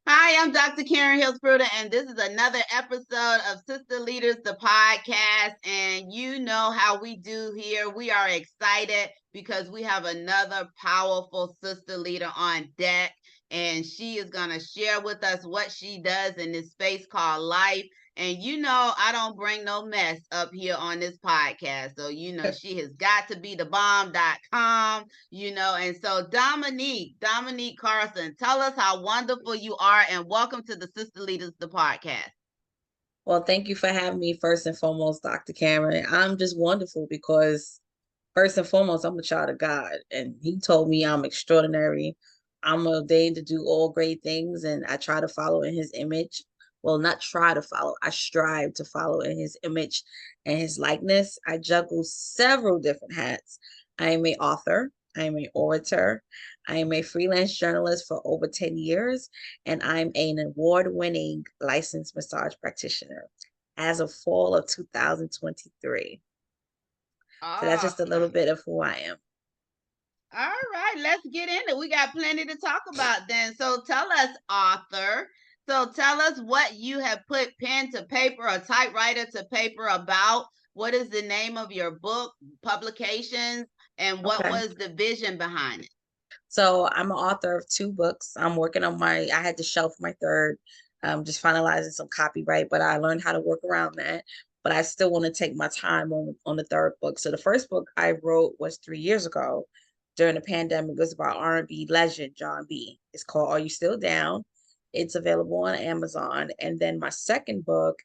Hi, I'm Dr. Karen Hills Pruden, and this is another episode of Sister Leaders, the podcast. And you know how we do here. We are excited because we have another powerful sister leader on deck, and she is going to share with us what she does in this space called life. And you know, I don't bring no mess up here on this podcast. So, you know, she has got to be the bomb.com, and so Dominique Carson, tell us how wonderful you are and welcome to the Sister Leaders, the podcast. Well, thank you for having me first and foremost, Dr. Cameron. I'm just wonderful because first and foremost, I'm a child of God, and He told me I'm extraordinary. I'm ordained to do all great things, and I try to follow in His image. Well, not try to follow, I strive to follow in His image and His likeness. I juggle several different hats. I am a author, I am an orator, I am a freelance journalist for over 10 years, and I'm an award-winning licensed massage practitioner as of fall of 2023. So that's just a little Awesome. bit of who I am. All right, let's get into it. We got plenty to talk about then. So tell us, author. So tell us what you have put pen to paper or typewriter to paper about. What is the name of your book, publications, and what Okay. was the vision behind it? So I'm an author of two books. I'm working on I had to shelf my third, just finalizing some copyright, but I learned how to work around that. But I still want to take my time on the third book. So the first book I wrote was 3 years ago during the pandemic. It was about R&B legend Jon B. It's called Are You Still Down? It's available on Amazon. And then my second book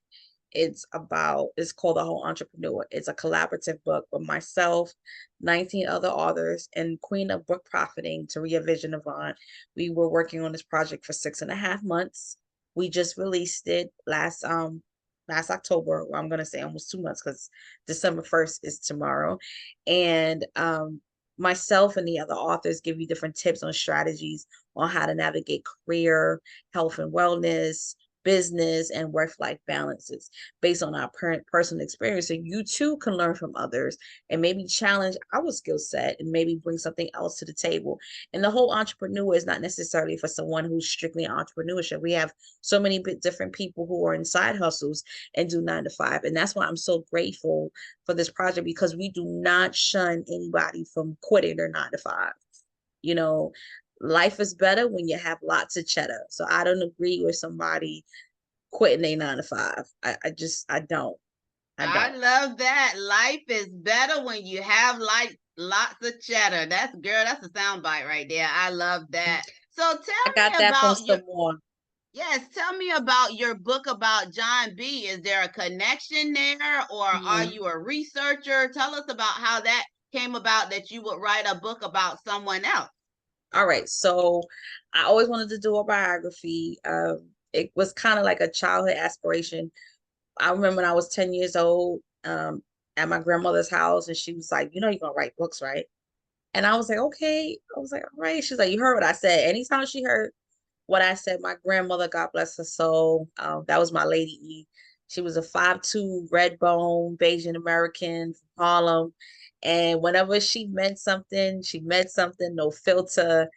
it's called The Whole Entrepreneur. It's a collaborative book with myself, 19 other authors, and Queen of Book Profiting, Taria Vision Yvonne. We were working on this project for 6.5 months. We just released it last October. Well, I'm gonna say almost 2 months because December 1st is tomorrow. And myself and the other authors give you different tips on strategies on how to navigate career, health and wellness, business, and work-life balances based on our personal experience. So you too can learn from others and maybe challenge our skill set and maybe bring something else to the table. And the whole entrepreneur is not necessarily for someone who's strictly entrepreneurship. We have so many different people who are in side hustles and do 9 to 5. And that's why I'm so grateful for this project, because we do not shun anybody from quitting their 9 to 5. You know, life is better when you have lots of cheddar. So I don't agree with somebody quitting a 9 to 5. I don't. I I don't. love that. Life is better when you have like lots of cheddar. That's a soundbite right there. I love that. So I tell got me that from about your someone. yes, tell me about your book about Jon B. Is there a connection there or are Mhm. you a researcher? Tell us about how that came about that you would write a book about someone else. All right. So I always wanted to do a biography. It was kind of like a childhood aspiration. I remember when I was 10 years old, at my grandmother's house, and she was like, you're gonna write books, right? And I was like, okay. I was like, all right. She's like, you heard what I said. Anytime she heard what I said, my grandmother, God bless her soul, that was my lady E. She was a 5'2" red bone Bayesian American from Harlem. And whenever she meant something, no filter,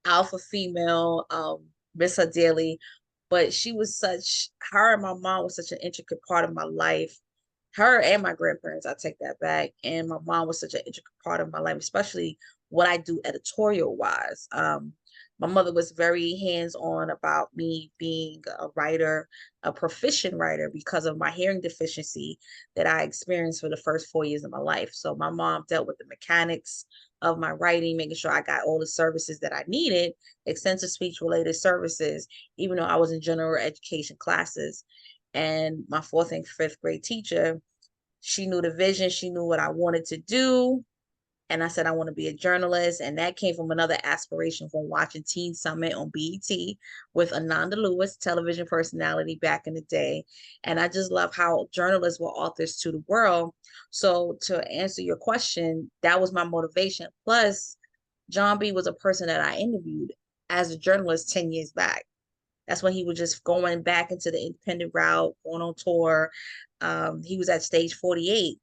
alpha female, miss her dearly. But her and my mom was such an intricate part of my life. Her and my grandparents, I take that back. And my mom was such an intricate part of my life, especially what I do editorial wise. My mother was very hands on about me being a writer, a proficient writer, because of my hearing deficiency that I experienced for the first 4 years of my life. So my mom dealt with the mechanics of my writing, making sure I got all the services that I needed, extensive speech related services, even though I was in general education classes. And my fourth and fifth grade teacher, she knew the vision, she knew what I wanted to do. And I said, I want to be a journalist. And that came from another aspiration from watching Teen Summit on BET with Ananda Lewis, television personality back in the day. And I just love how journalists were authors to the world. So to answer your question, that was my motivation. Plus, Jon B was a person that I interviewed as a journalist 10 years back. That's when he was just going back into the independent route, going on tour. He was at Stage 48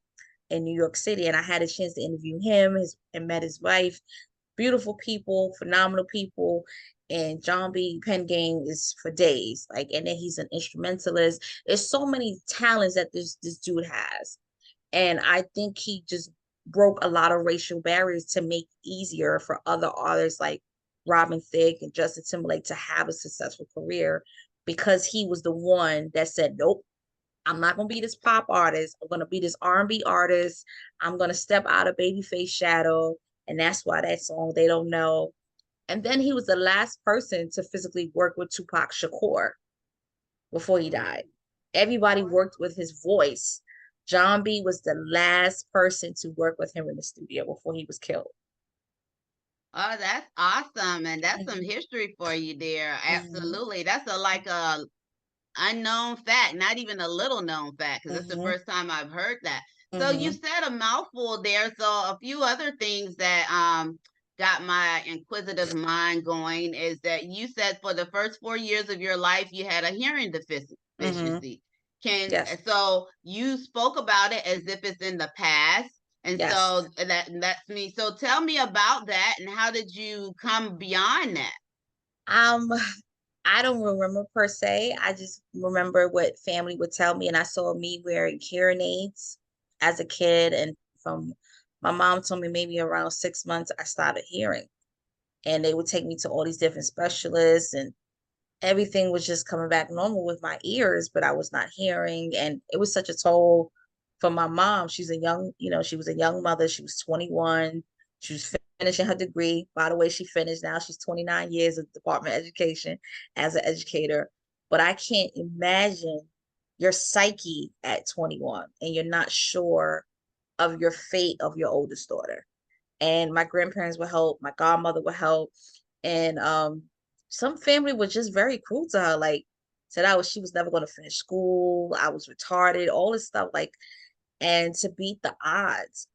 in New York City, and I had a chance to interview him and met his wife. beautiful people, phenomenal people. And Jon B pen game is for days. Like, and then he's an instrumentalist. There's so many talents that this dude has. And I think he just broke a lot of racial barriers to make it easier for other artists like Robin Thicke and Justin Timberlake to have a successful career, because he was the one that said, nope, I'm not gonna be this pop artist. I'm gonna be this R&B artist. I'm gonna step out of Babyface shadow. And that's why that song They Don't Know. And then he was the last person to physically work with Tupac Shakur before he died. Everybody worked with his voice. Jon B was the last person to work with him in the studio before he was killed. Oh, that's awesome. And that's some Mm-hmm. history for you there. Mm-hmm. Absolutely. That's like a unknown fact, not even a little known fact, because it's the Mm-hmm. first time I've heard that. So you Mm-hmm. said a mouthful there. So a few other things that got my inquisitive mind going is that you said for the first 4 years of your life you had a hearing Mm-hmm. deficiency. Can Yes. so you spoke about it as if it's in the past. And Yes. so that's me. So tell me about that and how did you come beyond that? Um, I don't remember per se. I just remember what family would tell me, and I saw me wearing hearing aids as a kid, and from my mom told me maybe around 6 months I started hearing, and they would take me to all these different specialists, and everything was just coming back normal with my ears, but I was not hearing. And it was such a toll for my mom. She's a young, she was a young mother. She was 21. She was finishing her degree. By the way, she finished now. She's 29 years of Department of Education as an educator. But I can't imagine your psyche at 21 and you're not sure of your fate of your oldest daughter. And my grandparents would help, my godmother would help. And some family was just very cruel to her, like said she was never going to finish school, I was retarded, all this stuff. Like, and to beat the odds,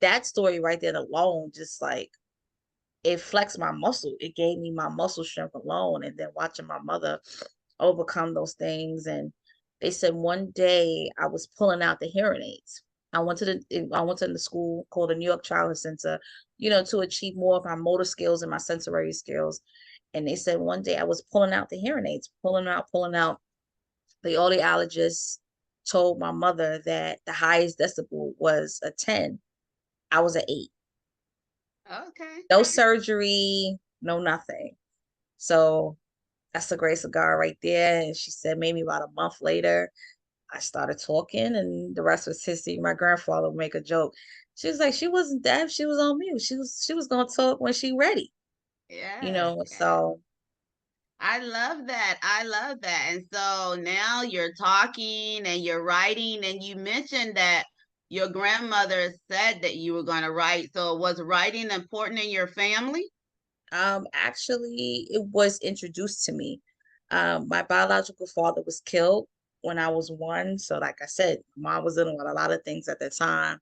that story right there alone, just like it flexed my muscle. It gave me my muscle strength alone. And then watching my mother overcome those things. And they said one day I was pulling out the hearing aids. I went to the school called the New York Childhood Center, to achieve more of my motor skills and my sensory skills. And they said one day I was pulling out the hearing aids, pulling out, pulling out. The audiologist told my mother that the highest decibel was a 10. I was an 8. Okay. No surgery, no nothing. So that's a great cigar right there. And she said maybe about a month later, I started talking and the rest was history. My grandfather would make a joke. She was like, she wasn't deaf, she was on mute. She was gonna talk when she ready, Yes, yes. so I love that. I love that. And so now you're talking and you're writing, and you mentioned that your grandmother said that you were going to write. So was writing important in your family? actually it was introduced to me. My biological father was killed when I was 1. So like I said, mom was dealing with a lot of things at the time.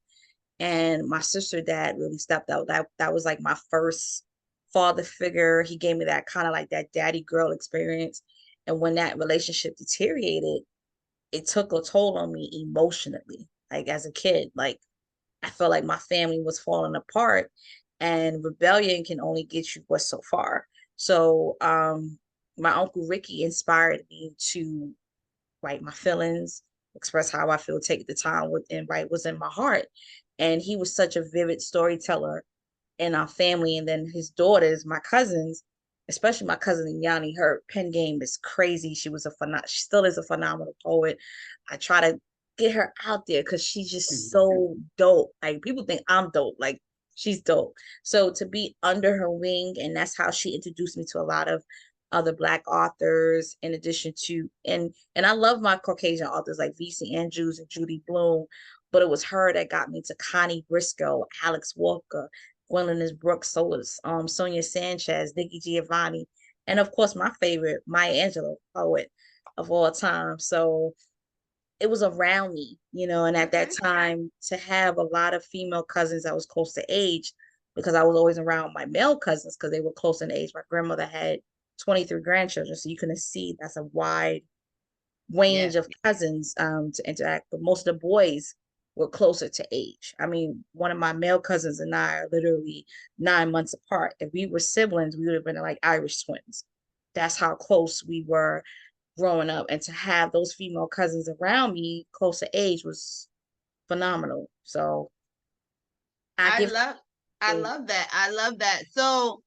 And my sister dad really stepped out. That was like my first father figure. He gave me that kind of like that daddy girl experience. And when that relationship deteriorated, it took a toll on me emotionally. Like as a kid, like I felt like my family was falling apart, and rebellion can only get you but so far. So my uncle Ricky inspired me to write my feelings, express how I feel, take the time with and write what's in my heart. And he was such a vivid storyteller in our family. And then his daughters, my cousins, especially my cousin Yanni, her pen game is crazy. She still is a phenomenal poet. I try to get her out there because she's just so dope. Like people think I'm dope. Like she's dope. So to be under her wing, and that's how she introduced me to a lot of other Black authors, in addition to and I love my Caucasian authors like V.C. Andrews and Judy Blume, but it was her that got me to Connie Briscoe, Alex Walker, Gwendolyn Brooks, Sonia Sanchez, Nikki Giovanni, and of course my favorite, Maya Angelou, poet of all time. So it was around me, and at that Okay. time to have a lot of female cousins that was close to age, because I was always around my male cousins because they were close in age. My grandmother had 23 grandchildren, so you can see that's a wide Yes. range of cousins to interact. But most of the boys were closer to age. I mean, one of my male cousins and I are literally 9 months apart. If we were siblings, we would have been like Irish twins. That's how close we were growing up. And to have those female cousins around me close to age was phenomenal. So I I give love I love that. I love that. So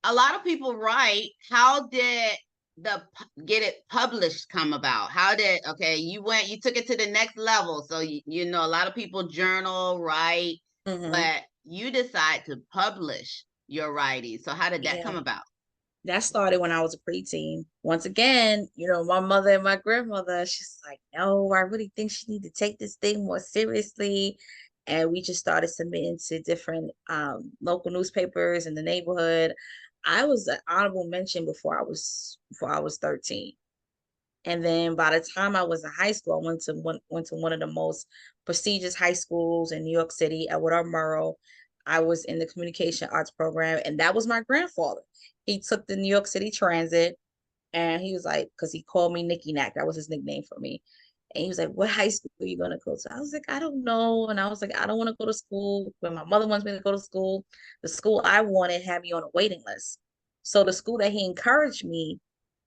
a lot of people write, how did the get it published come about? How did, okay, you took it to the next level. So you know, a lot of people journal, write, Mhm. but you decide to publish your writing. So how did that Yeah. come about? That started when I was a preteen. Once again, my mother and my grandmother, she's like, no, I really think she need to take this thing more seriously. And we just started submitting to different local newspapers in the neighborhood. I was an honorable mention before I was 13. And then by the time I was in high school, I went to one of the most prestigious high schools in New York City, Edward R. Murrow. I was in the communication arts program, and that was my grandfather. He took the New York City Transit, and he was like, because he called me Nicky Knack, that was his nickname for me. And he was like, "What high school are you gonna go to?" I was like, "I don't know." And I was like, "I don't want to go to school when my mother wants me to go to school." The school I wanted had me on a waiting list. So the school that he encouraged me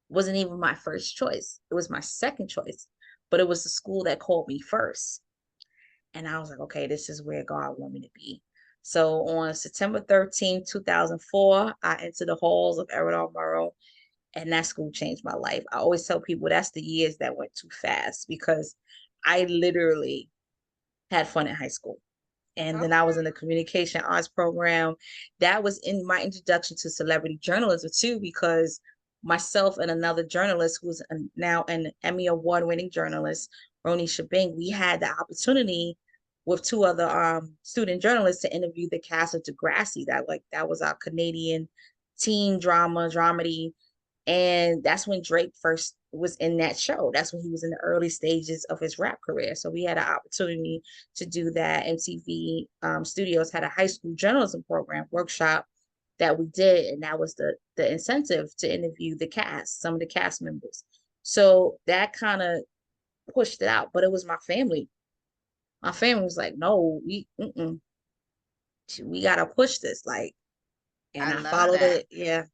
wasn't even my first choice. It was my second choice, but it was the school that called me first. And I was like, okay, this is where God wanted me to be. So on September 13th, 2004, I entered the halls of Edward R. Murrow, and that school changed my life. I always tell people that's the years that went too fast because I literally had fun in high school. And then I was in the communication arts program. That was in my introduction to celebrity journalism too, because myself and another journalist who's now an Emmy award-winning journalist, Roni Shabing, we had the opportunity with two other student journalists to interview the cast of Degrassi. That was our Canadian teen dramedy, and that's when Drake first was in that show. That's when he was in the early stages of his rap career. So we had an opportunity to do that. MTV Studios had a high school journalism program workshop that we did, and that was the incentive to interview the cast, some of the cast members. So that kind of pushed it out, but it was my family. My family was like, "No, we gotta push this." Like, and I I love followed that. it. Yeah.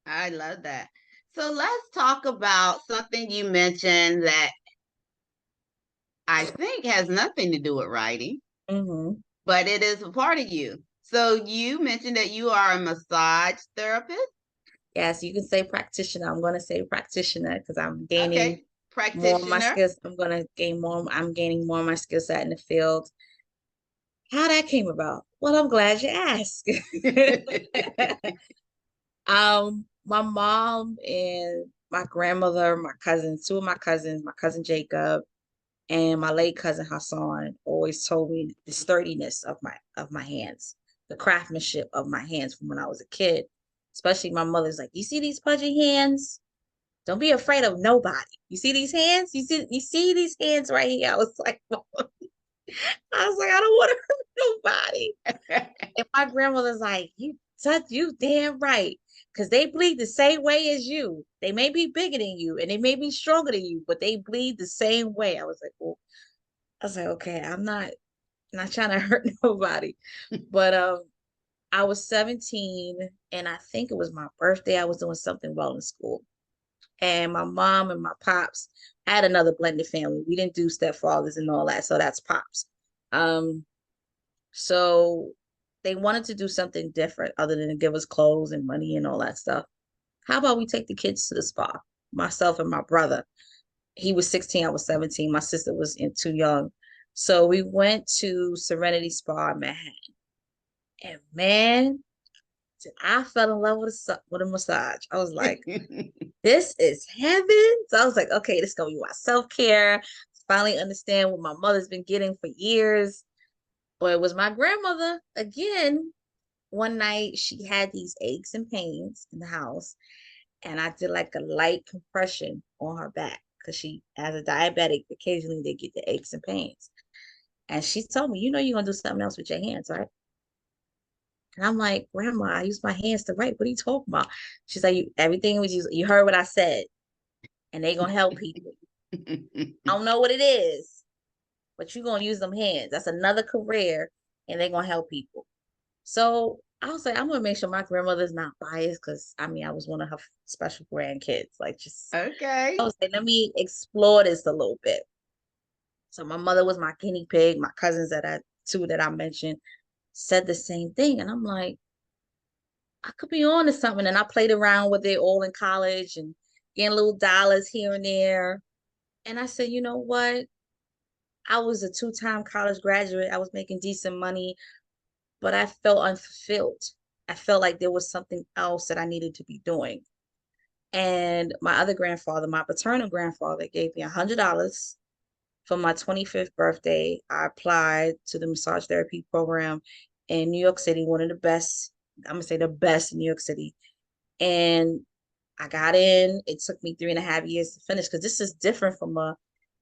I love that. So let's talk about something you mentioned that I think has nothing to do with writing, Hmm. but it is a part of you. So you mentioned that you are a massage therapist. Yes, you can say practitioner. I'm going to say practitioner because I'm gaining Okay, more of my practitioner. skills. I'm gaining more of my skill set in the field. How that came about? Well, I'm glad you asked. My mom and my grandmother, my cousins, two of my cousins, my cousin Jacob and my late cousin Hassan always told me the sturdiness of my hands, the craftsmanship of my hands from when I was a kid. Especially my mother's like, "You see these pudgy hands? Don't be afraid of nobody. You see these hands? You see these hands right here?" I was like, "I don't want to hurt nobody." And my grandmother's like, "You damn right. Because they bleed the same way as you. They may be bigger than you and they may be stronger than you, but they bleed the same way." I was like, well, okay, I'm not trying to hurt nobody. But I was 17 and I think it was my birthday. I was doing something well in school. And my mom and my pops had another blended family. We didn't do stepfathers and all that, so that's pops. Um, so they wanted to do something different other than to give us clothes and money and all that stuff. How about we take the kids to the spa? Myself and my brother. He was 16, I was 17. My sister was too young. So we went to Serenity Spa in Manhattan. And man, I fell in love with a massage. I was like, this is heaven. So I was like, okay, this is gonna be my self-care. Finally understand what my mother's been getting for years. But it was my grandmother again. One night she had these aches and pains in the house, and I did like a light compression on her back because she, as a diabetic, occasionally they get the aches and pains. And she told me, you're gonna do something else with your hands, right? And I'm like, Grandma, I use my hands to write. What are you talking about? She's like, everything was you heard what I said, and they gonna help people. I don't know what it is, but you're gonna use them hands. That's another career, and they're gonna help people. So I was like, I'm gonna make sure my grandmother's not biased because I mean I was one of her special grandkids. Like just I Okay. was like, let me explore this a little bit. So my mother was my guinea pig. My cousins two that I mentioned said the same thing. And I'm like, I could be on to something. And I played around with it all in college and getting little dollars here and there. And I said, you know what? I was a two-time college graduate. I was making decent money, but I felt unfulfilled. I felt like there was something else that I needed to be doing. And my other grandfather, my paternal grandfather, gave me $100 for my 25th birthday. I applied to the massage therapy program in New York City, one of the best, I'm gonna say the best in New York City. And I got in. It took me 3.5 years to finish because this is different from a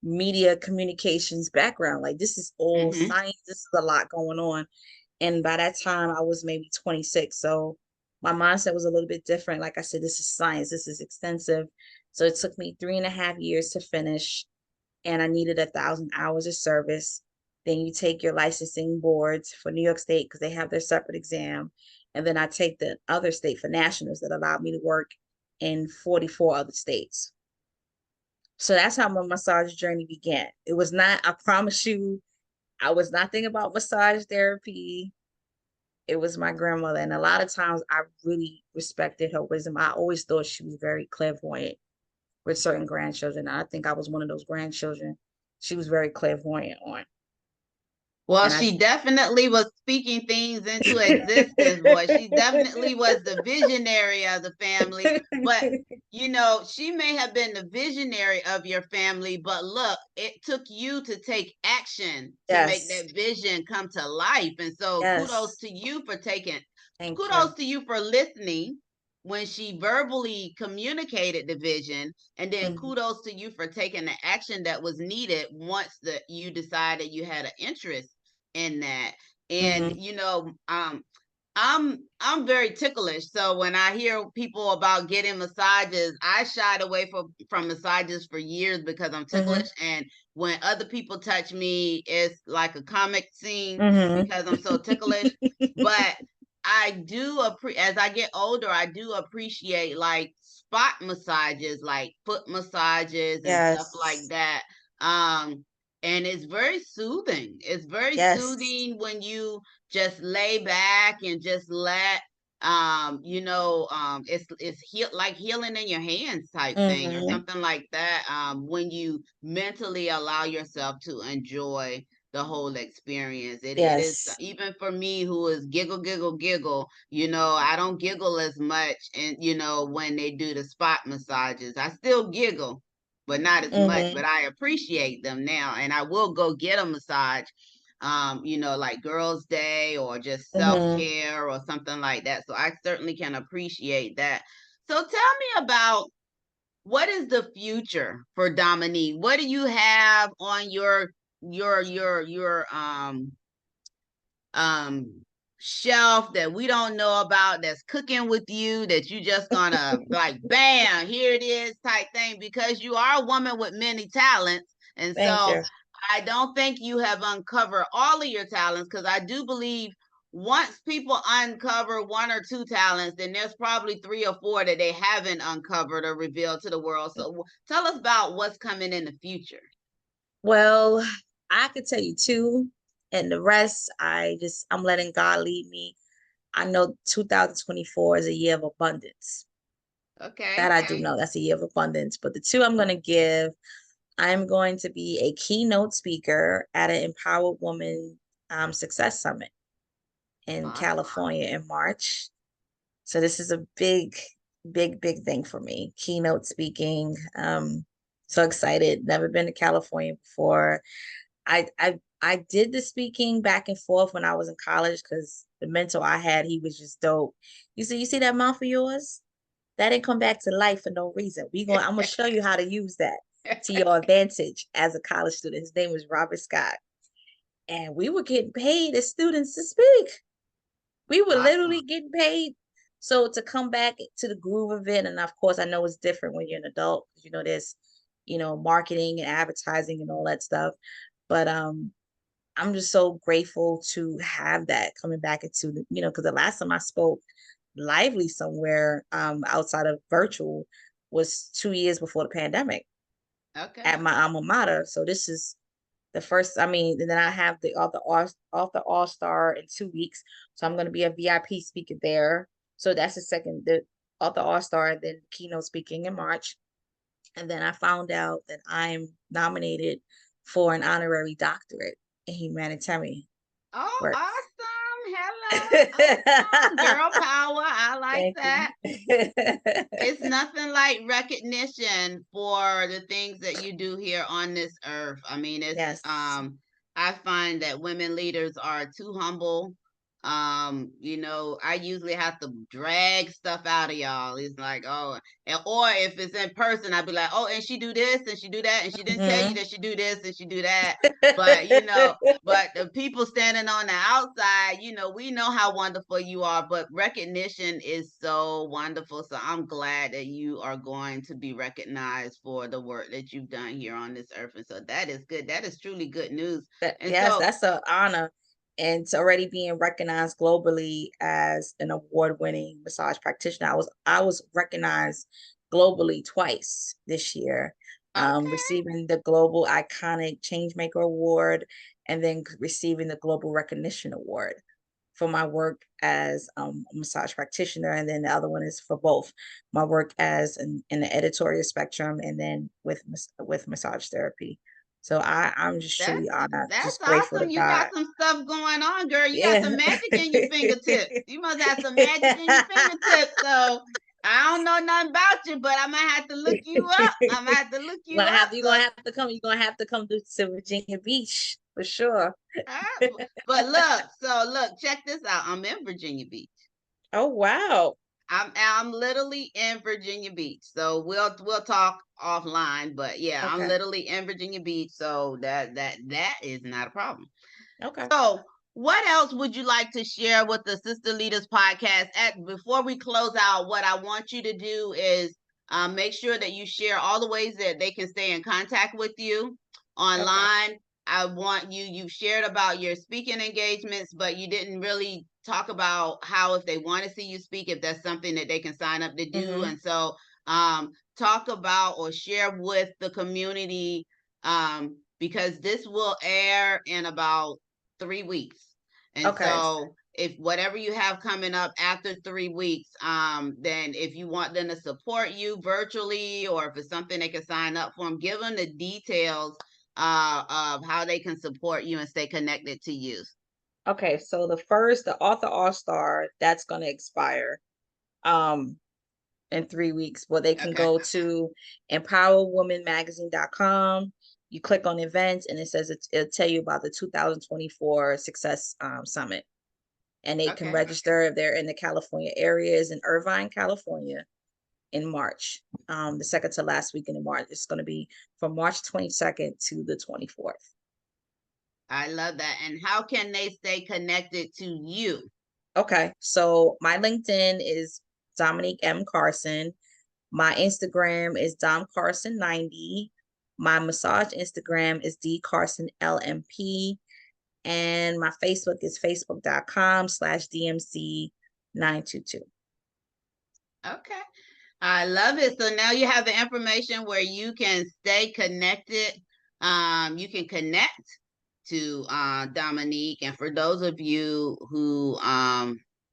media communications background. Like this is all Mm-hmm. science. This is a lot going on. And by that time, I was maybe 26. So my mindset was a little bit different. Like I said, this is science. This is extensive. So it took me 3.5 years to finish, and I needed 1,000 hours of service. Then you take your licensing boards for New York State because they have their separate exam. And then I take the other state for nationals that allowed me to work in 44 other states. So that's how my massage journey began. It was not, I promise you, I was not thinking about massage therapy. It was my grandmother. And a lot of times I really respected her wisdom. I always thought she was very clairvoyant with certain grandchildren. I think I was one of those grandchildren she was very clairvoyant on. Well, And I she definitely was speaking things into existence, boy. She definitely was the visionary of the family. But, she may have been the visionary of your family, but look, it took you to take action to make yes, that vision come to life. And so yes, thank kudos you. to you for listening when she verbally communicated the vision, and then Hmm. kudos to you for taking the action that was needed once that you decided you had an interest in that. And Hmm. I'm very ticklish. So when I hear people about getting massages, I shied away from massages for years because I'm Hmm. ticklish. And when other people touch me, it's like a comic scene Hmm. because I'm so ticklish. But as I get older, I do appreciate like spot massages, like foot massages and stuff like Yes, that. Um, and it's very soothing. It's very yes. soothing when you just lay back and just let like healing in your hands type thing or Hmm. something like that, when you mentally allow yourself to enjoy the whole experience. It is, Yes. even for me who is giggle giggle giggle, I don't giggle as much. And when they do the spot massages, I still giggle, but not as much. Hmm. But I appreciate them now, and I will go get a massage, like Girls' Day or just self Hmm. care or something like that. So I certainly can appreciate that. So tell me about, what is the future for Dominique? What do you have on your um shelf that we don't know about, that's cooking with you, that you just gonna like bam, here it is type thing, because you are a woman with many talents. And Thank so you. I don't think you have uncovered all of your talents, because I do believe once people uncover one or two talents, then there's probably three or four that they haven't uncovered or revealed to the world. So tell us about what's coming in the future. Well, I could tell you two, and the rest, I'm letting God lead me. I know 2024 is a year of abundance. That Okay. I do know. That's a year of abundance. But the two I'm going to give, I'm going to be a keynote speaker at an Empowered Woman Success Summit in Awesome. California in March. So this is a big, big, big thing for me. Keynote speaking. So excited. Never been to California before. I did the speaking back and forth when I was in college because the mentor I had, he was just dope. You see that mouth of yours? That didn't come back to life for no reason. I'm gonna show you how to use that to your advantage as a college student. His name was Robert Scott. And we were getting paid as students to speak. We were literally Awesome. getting paid. So to come back to the groove of it, and of course I know it's different when you're an adult, there's, marketing and advertising and all that stuff. But I'm just so grateful to have that coming back into the, because the last time I spoke lively somewhere outside of virtual was 2 years before the pandemic Okay. at my alma mater. So this is the first, I mean, and then I have the author all-star in 2 weeks. So I'm going to be a VIP speaker there. So that's the author all-star, and then keynote speaking in March. And then I found out that I'm nominated for an honorary doctorate in humanitarian Oh, work. awesome. Hello. Awesome. Girl power. I like Thank that. you. It's nothing like recognition for the things that you do here on this earth. I mean, Yes. I find that women leaders are too humble. I usually have to drag stuff out of y'all. It's like, oh, or if it's in person, I'd be like, oh, and she do this and she do that, and she didn't tell you Mhm. that she do this and she do that. But but the people standing on the outside, we know how wonderful you are, but recognition is so wonderful. So I'm glad that you are going to be recognized for the work that you've done here on this earth. And so that is good. That is truly good news. And Yes, so, that's an honor. And it's already being recognized globally as an award-winning massage practitioner. I was recognized globally twice this year, okay, receiving the Global Iconic Changemaker Award and then receiving the Global Recognition Award for my work as a massage practitioner. And then the other one is for both my work as in the editorial spectrum and then with massage therapy. So I'm just that's truly honored, that's just grateful to awesome. You got God. some stuff going on, girl. You got some Yeah. magic in your fingertips. You must have some magic in your fingertips. So I don't know nothing about you, but I might have to look you up. I might have to look you up. So You're gonna have to come to Virginia Beach for sure. but look, check this out. I'm in Virginia Beach. Oh wow. I'm literally in Virginia Beach. So we'll talk offline, but yeah, I'm Okay. literally in Virginia Beach, so that is not a problem. Okay. So, what else would you like to share with the Sister Leaders podcast? Before we close out, what I want you to do is make sure that you share all the ways that they can stay in contact with you Okay. online. I want you've shared about your speaking engagements, but you didn't really talk about how, if they want to see you speak, if that's something that they can sign up to do. Mm-hmm. And so, talk about or share with the community, because this will air in about 3 weeks. And Okay. so if whatever you have coming up after 3 weeks, then if you want them to support you virtually, or if it's something they can sign up for them, give them the details of how they can support you and stay connected to you. Okay. So the author all-star, that's gonna expire in 3 weeks. Well, they can Okay. go to empowerwomanmagazine.com. You click on events and it says it'll tell you about the 2024 Success Summit. And they can Okay. register if they're in the California areas in Irvine, California in March. The second to last weekend in March. It's going to be from March 22nd to the 24th. I love that. And how can they stay connected to you? Okay, so my LinkedIn is Dominique M. Carson. My Instagram is Dom Carson 90. My massage Instagram is D Carson LMP. And my Facebook is facebook.com/DMC922. Okay. I love it. So now you have the information where you can stay connected. You can connect to Dominique. And for those of you who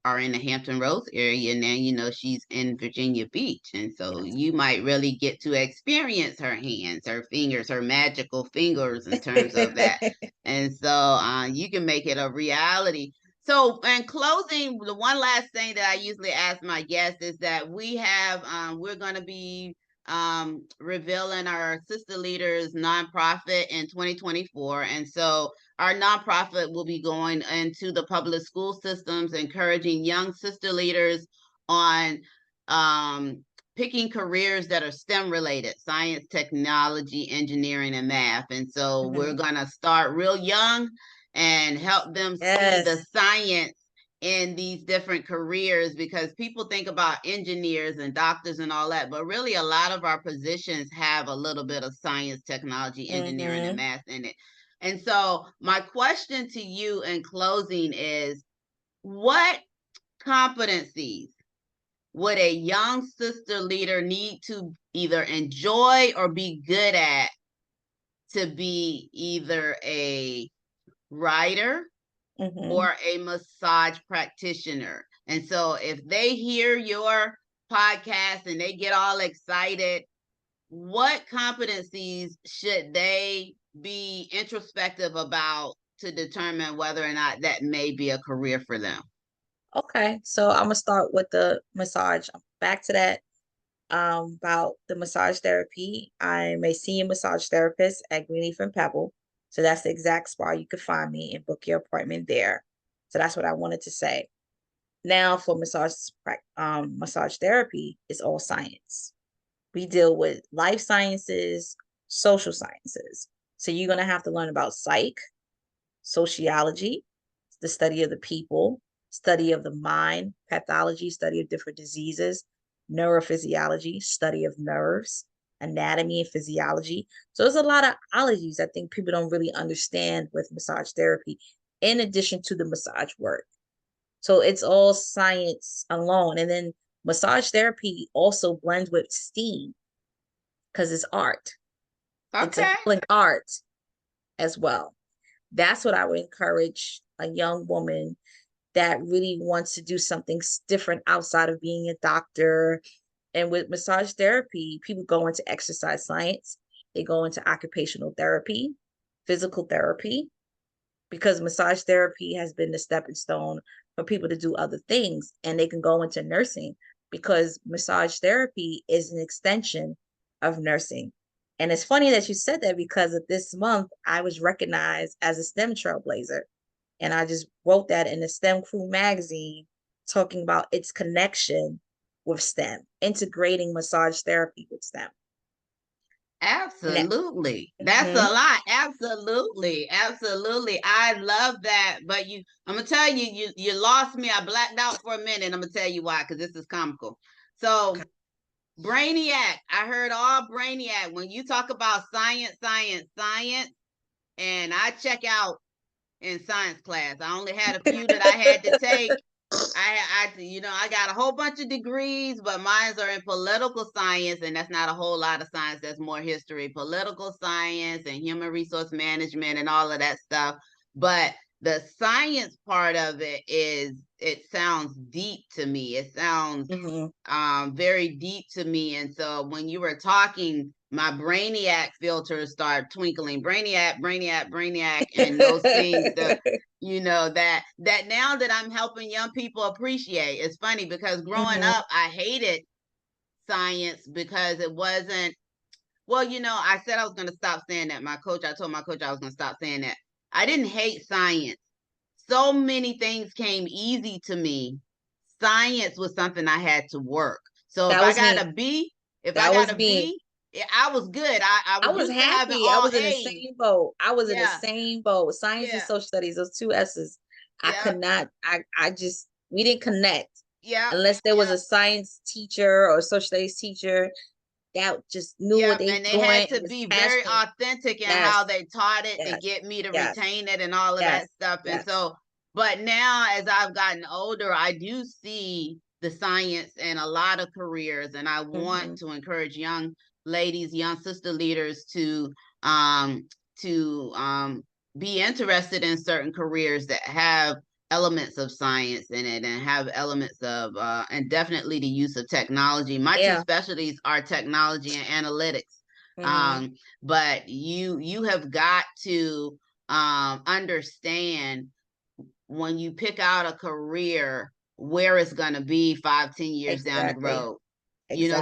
are in the Hampton Roads area now, she's in Virginia Beach. And so you might really get to experience her hands, her fingers, her magical fingers in terms of that. And so you can make it a reality. So, in closing, the one last thing that I usually ask my guests is that we're going to be revealing our Sister Leaders nonprofit in 2024. And so our nonprofit will be going into the public school systems, encouraging young sister leaders on picking careers that are STEM related: science, technology, engineering, and math. And so we're Mhm. going to start real young and help them see the Yes. science in these different careers, because people think about engineers and doctors and all that, but really a lot of our positions have a little bit of science, technology, engineering, and Hmm. math in it. And so my question to you in closing is, what competencies would a young sister leader need to either enjoy or be good at to be either a writer or a massage practitioner? And so if they hear your podcast and they get all excited, what competencies should they be introspective about to determine whether or not that may be a career for them? Okay, so I'm gonna start with the massage. Back to that about the massage therapy. I'm a senior massage therapist at Greenleaf and Pebble. So that's the exact spot you could find me and book your appointment there. So that's what I wanted to say. Now for massage therapy, it's all science. We deal with life sciences, social sciences. So you're gonna have to learn about psych, sociology, the study of the people, study of the mind, pathology, study of different diseases, neurophysiology, study of nerves, anatomy and physiology. So there's a lot of ologies I think people don't really understand with massage therapy, in addition to the massage work. So it's all science alone. And then massage therapy also blends with STEAM because it's art. It's a Okay. healing art as well. That's what I would encourage a young woman that really wants to do something different outside of being a doctor. And with massage therapy, people go into exercise science, they go into occupational therapy, physical therapy, because massage therapy has been the stepping stone for people to do other things. And they can go into nursing because massage therapy is an extension of nursing. And it's funny that you said that because of this month, I was recognized as a STEM trailblazer. And I just wrote that in the STEM Crew magazine, talking about its connection with STEM, integrating massage therapy with STEM. Absolutely. That's a lot. Absolutely. Absolutely. I love that. But I'm gonna tell you, you lost me. I blacked out for a minute. I'm gonna tell you why, because this is comical. So Brainiac, I heard all Brainiac. When you talk about science, science, science, and I check out in science class. I only had a few that I had to take. I got a whole bunch of degrees, but mine are in political science, and that's not a whole lot of science. That's more history, political science, and human resource management, and all of that stuff. But the science part of it sounds deep to me. It sounds very deep to me. And so when you were talking, my brainiac filters start twinkling. Brainiac, brainiac, brainiac, and those things that now that I'm helping young people appreciate. It's funny because growing up, I hated science because it wasn't. Well, I said I was going to stop saying that. I told my coach I was going to stop saying that. I didn't hate science. So many things came easy to me. Science was something I had to work. So if I got a B, I was good. I I was was used to having happy. I all was in the A's. same boat. I was in the Yeah. same boat. Science and Yeah. social studies, those two S's. I could Yeah. not, I just, we didn't connect Yeah. unless there was Yeah. a science teacher or a social studies teacher that just knew what Yep, they and they were doing had and to was be very passionate. authentic in Yes, how they taught it to yes, get me to yes, retain it and all of that yes, stuff. And yes. so, but now as I've gotten older, I do see the science in a lot of careers, and I want to encourage young ladies, young sister leaders um to be interested in certain careers that have elements of science in it and have elements of and definitely the use of technology. My two specialties are technology and analytics. But you have got to understand when you pick out a career where it's going to be 5-10 years down the road.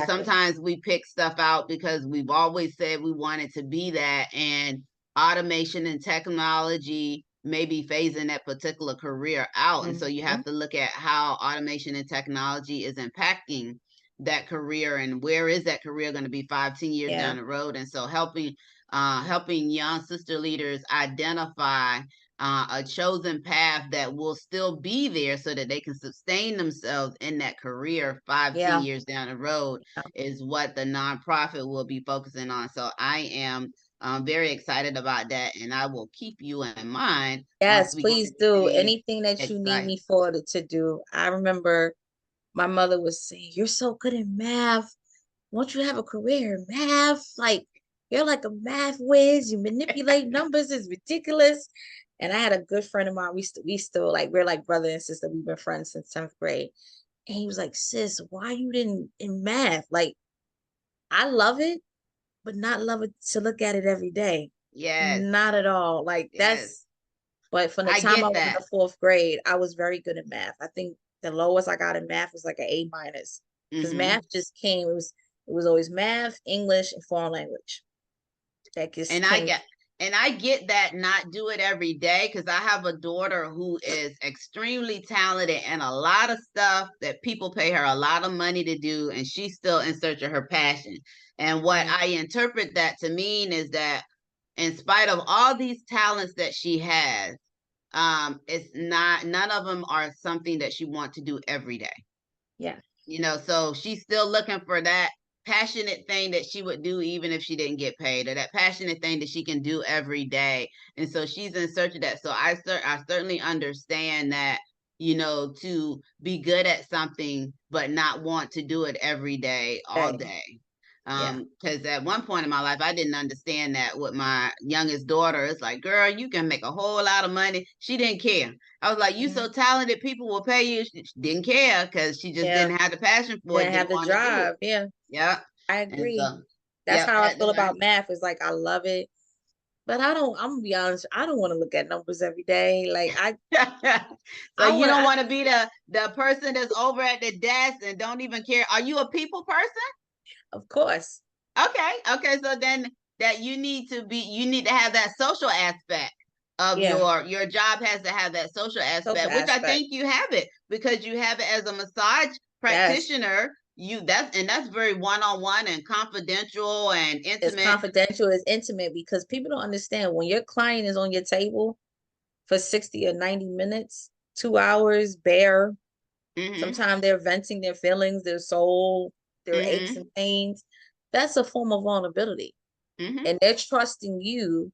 Sometimes we pick stuff out because we've always said we wanted to be that, and automation and technology may be phasing that particular career out. And so you have to look at how automation and technology is impacting that career, and where is that career going to be 5-10 years down the road. And so helping young sister leaders identify a chosen path that will still be there so that they can sustain themselves in that career 5-10 years down the road is what the nonprofit will be focusing on. So I am I'm very excited about that, and I will keep you in mind once Yes, we get please do anything anything that you need exciting. me for to do. I remember my mother was saying, "You're so good in math. Won't you have a career in math? Like, you're like a math whiz. You manipulate numbers. It's ridiculous." And I had a good friend of mine. We still like we're like brother and sister. We've been friends since 10th grade. And he was like, "Sis, why you didn't in math? Like, I love it, but not love it to look at it every day. Yes, Not at all. Like yes, that's." But from the I time I get was in that. the fourth grade, I was very good at math. I think the lowest I got in math was like an A minus because Hmm. math just came. It was always math, English, and foreign language. That just And I came. get and I get that not do it every day because I have a daughter who is extremely talented and a lot of stuff that people pay her a lot of money to do, and she's still in search of her passion. And what Mhm. I interpret that to mean is that in spite of all these talents that she has, it's not none of them are something that she wants to do every day. Yeah. So she's still looking for that passionate thing that she would do even if she didn't get paid, or that passionate thing that she can do every day. And so she's in search of that. So I certainly understand that, to be good at something but not want to do it every day, all Day. day. Yeah. Because at one point in my life, I didn't understand that with my youngest daughter. It's like, girl, you can make a whole lot of money. She didn't care. I was like, you Mhm. so talented, people will pay you. She didn't care because she just Yeah. didn't have the passion for it, Didn't have didn't the want to do it. drive. Yeah. Yeah. I And agree. so, That's yep, how I had to feel about learn. math. It's like I love it, but I'm gonna be honest. I don't want to look at numbers every day. Like So I you want. don't want to be the person that's over at the desk and don't even care. Are you a people person? Of course. Okay. Okay. So then that you need to have that social aspect of Yeah. your job has to have that social Social aspect, which I aspect. think you have it because you have it as a massage Yes. practitioner. That's very one-on-one and confidential and It's intimate. confidential, it's intimate because people don't understand when your client is on your table for 60 or 90 minutes, 2 hours bare. Mm-hmm. Sometimes they're venting their feelings, their soul, their aches and Mm-hmm. pains. That's a form of vulnerability. Mm-hmm. And they're trusting you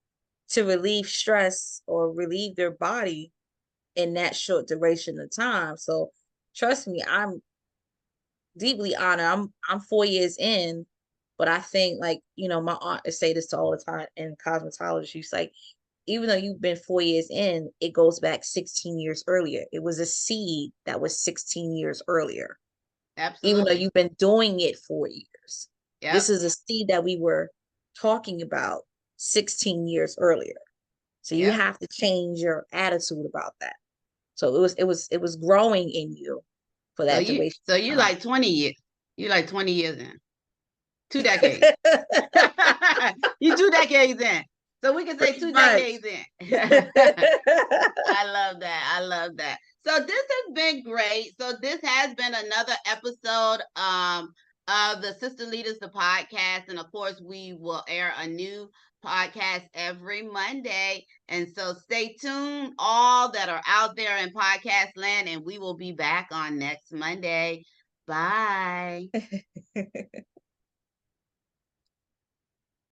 to relieve stress or relieve their body in that short duration of time. So trust me, I'm deeply honored. I'm 4 years in, but I think like, my aunt would say this all the time in cosmetology. She's like, even though you've been 4 years in, it goes back 16 years earlier. It was a seed that was 16 years earlier. Even though Absolutely. you've been doing it 4 years. This Yep. is a seed that we were talking about 16 years earlier. So you Yep. have to change your attitude about that. So it was growing in you for So that you duration so you of time. like 20 years. You like 20 years in. 2 decades. You 2 decades in. So we can say Pretty two much. decades in. I love that. I love that. So this has been great. So this has been another episode of the Sister Leaders the podcast, and of course we will air a new podcast every Monday. And so stay tuned, all that are out there in podcast land, and we will be back on next Monday. Bye.